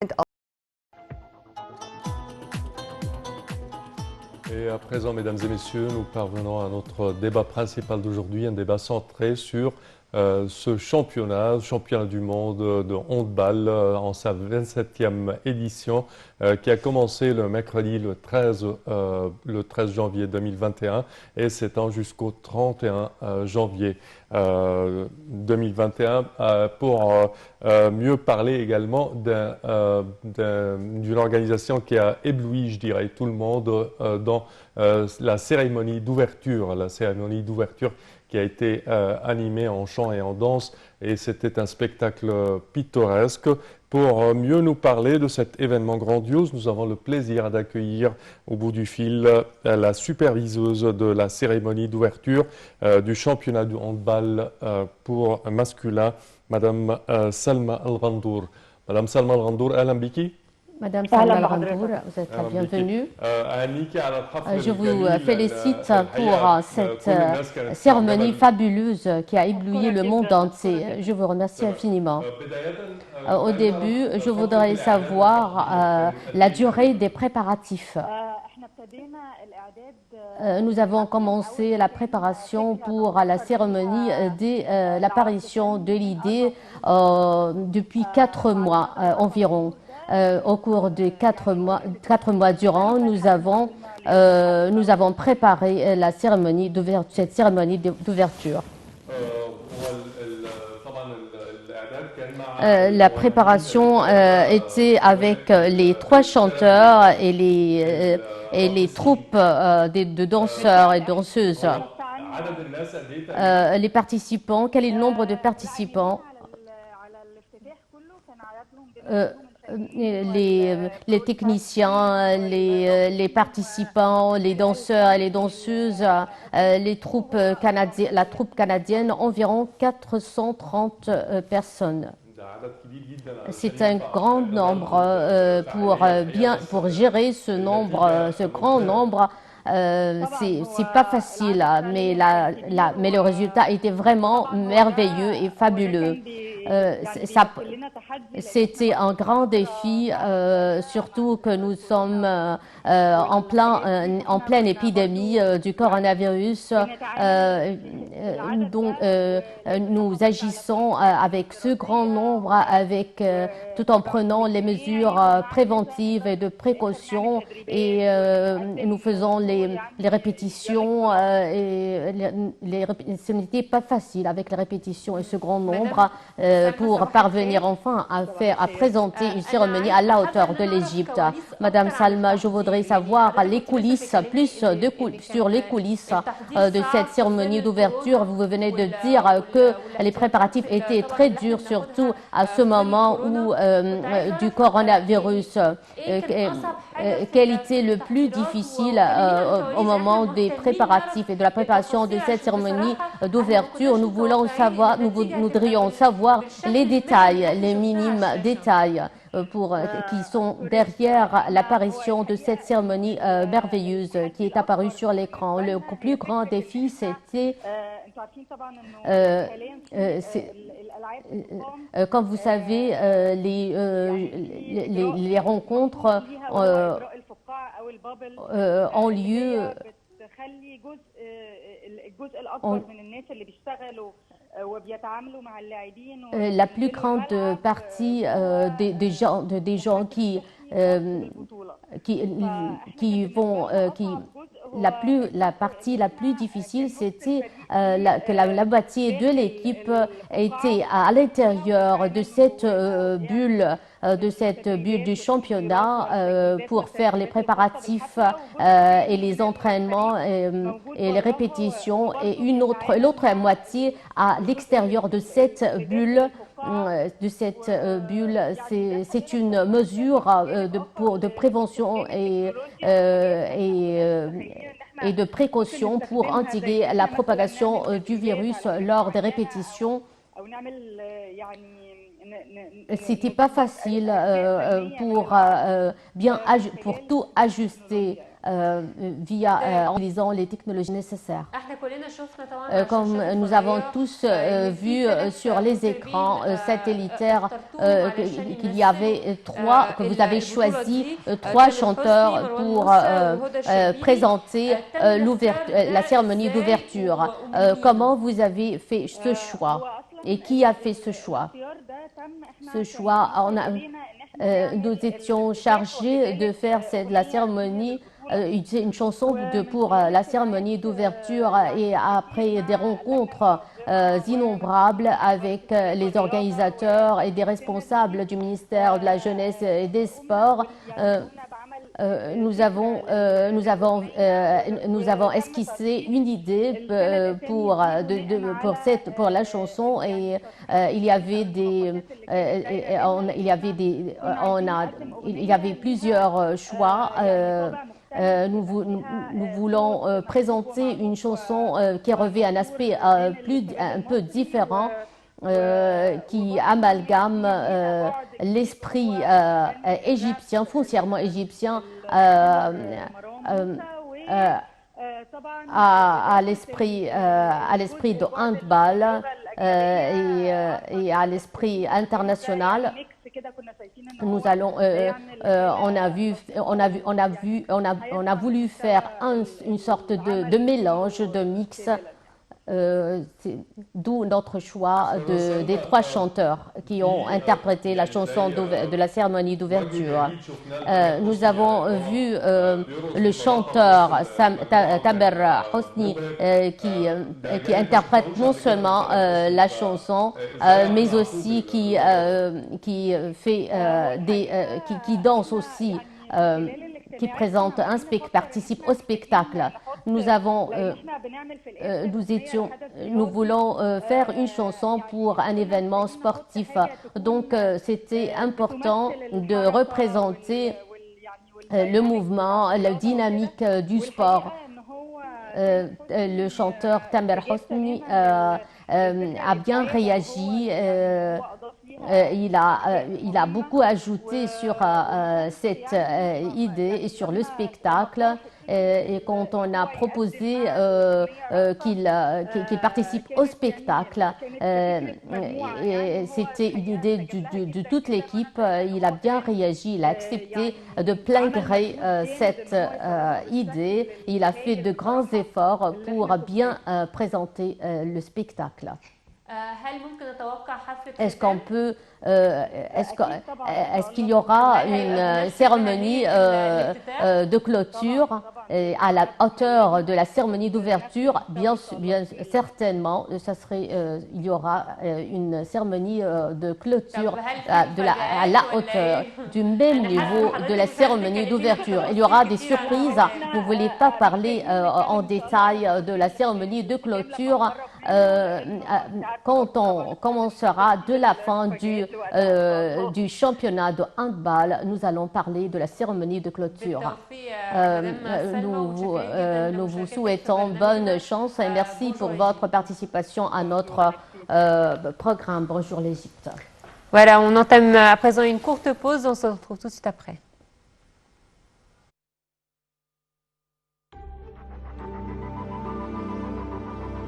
Et à présent, mesdames et messieurs, nous parvenons à notre débat principal d'aujourd'hui, un débat centré sur ce championnat du monde de handball en sa 27e édition qui a commencé le mercredi le 13 janvier 2021 et s'étend jusqu'au 31 janvier 2021 pour mieux parler également d'une organisation qui a ébloui, je dirais, tout le monde dans la cérémonie d'ouverture. La cérémonie d'ouverture qui a été animée en chant et en danse, et c'était un spectacle pittoresque. Pour mieux nous parler de cet événement grandiose, nous avons le plaisir d'accueillir au bout du fil la superviseuse de la cérémonie d'ouverture du championnat du handball pour masculin, Madame Salma Al-Ghandour. Madame Salma Al-Ghandour, Ahlan biki. Madame Salma Al-Ghandour, vous êtes la bienvenue. Je vous félicite pour cette cérémonie fabuleuse qui a ébloui le monde entier. Je vous remercie infiniment. Au début, je voudrais savoir la durée des préparatifs. Nous avons commencé la préparation pour la cérémonie dès l'apparition de l'idée depuis 4 mois environ. Au cours de 4 mois durant, nous avons préparé la cérémonie d'ouverture. La préparation était avec les 3 chanteurs et les troupes de danseurs et danseuses. Les participants, quel est le nombre de participants? Les techniciens, les participants, les danseurs et les danseuses, la troupe canadienne, environ 430 personnes. C'est un grand nombre pour gérer ce grand nombre. C'est pas facile, mais le résultat était vraiment merveilleux et fabuleux. C'était un grand défi, surtout que nous sommes en pleine épidémie du coronavirus. Donc, nous agissons avec ce grand nombre, tout en prenant les mesures préventives et de précaution, et nous faisons les répétitions. Ce n'était pas facile avec les répétitions et ce grand nombre pour parvenir enfin à présenter une cérémonie à la hauteur de l'Égypte. Madame Salma, je voudrais savoir les coulisses, sur les coulisses de cette cérémonie d'ouverture. Vous venez de dire que les préparatifs étaient très durs, surtout à ce moment du coronavirus. Quel était le plus difficile au moment des préparatifs et de la préparation de cette cérémonie d'ouverture? Nous voudrions savoir les détails, les minimes détails qui sont derrière l'apparition de cette cérémonie merveilleuse qui est apparue sur l'écran. Le plus grand défi, c'était, comme vous savez, les rencontres ont lieu. La plus grande partie des gens la partie la plus difficile, c'était que la moitié de l'équipe était à l'intérieur de cette bulle du championnat pour faire les préparatifs et les entraînements et les répétitions, et l'autre moitié à l'extérieur de cette bulle. C'est une mesure de prévention et de précaution pour endiguer la propagation du virus lors des répétitions. C'était pas facile pour tout ajuster. en utilisant les technologies nécessaires. Comme nous avons tous vu sur les écrans satellitaires qu'il y avait que vous avez choisi 3 chanteurs pour présenter la cérémonie d'ouverture. Comment vous avez fait ce choix et qui a fait ce choix? Ce choix, nous étions chargés de faire la cérémonie, une chanson pour la cérémonie d'ouverture, et après des rencontres innombrables avec les organisateurs et des responsables du ministère de la Jeunesse et des Sports, nous avons esquissé une idée pour la chanson, et il y avait plusieurs choix. Nous voulons présenter une chanson qui revêt un aspect un peu différent, qui amalgame l'esprit égyptien, foncièrement égyptien, à l'esprit de handball et à l'esprit international. On a voulu faire une sorte de mélange, de mix, d'où notre choix des 3 chanteurs qui ont interprété la chanson de la cérémonie d'ouverture. Nous avons vu le chanteur Tamer Hosni qui interprète non seulement la chanson, mais aussi qui danse aussi, participe au spectacle. Nous voulons faire une chanson pour un événement sportif. Donc, c'était important de représenter le mouvement, la dynamique du sport. Le chanteur Tamer Hosni a bien réagi. Il a beaucoup ajouté sur cette idée et sur le spectacle. Et quand on a proposé qu'il participe au spectacle, c'était une idée de toute l'équipe. Il a bien réagi, il a accepté de plein gré cette idée. Il a fait de grands efforts pour bien présenter le spectacle. Est-ce qu'il y aura une cérémonie de clôture à la hauteur de la cérémonie d'ouverture? Bien certainement, il y aura une cérémonie de clôture à la hauteur du même niveau de la cérémonie d'ouverture. Il y aura des surprises. Vous ne voulez pas parler en détail de la cérémonie de clôture. Quand on commencera de la fin du championnat de handball, nous allons parler de la cérémonie de clôture. Nous vous souhaitons bonne chance et merci pour votre participation à notre programme Bonjour l'Égypte. Voilà, on entame à présent une courte pause, on se retrouve tout de suite après.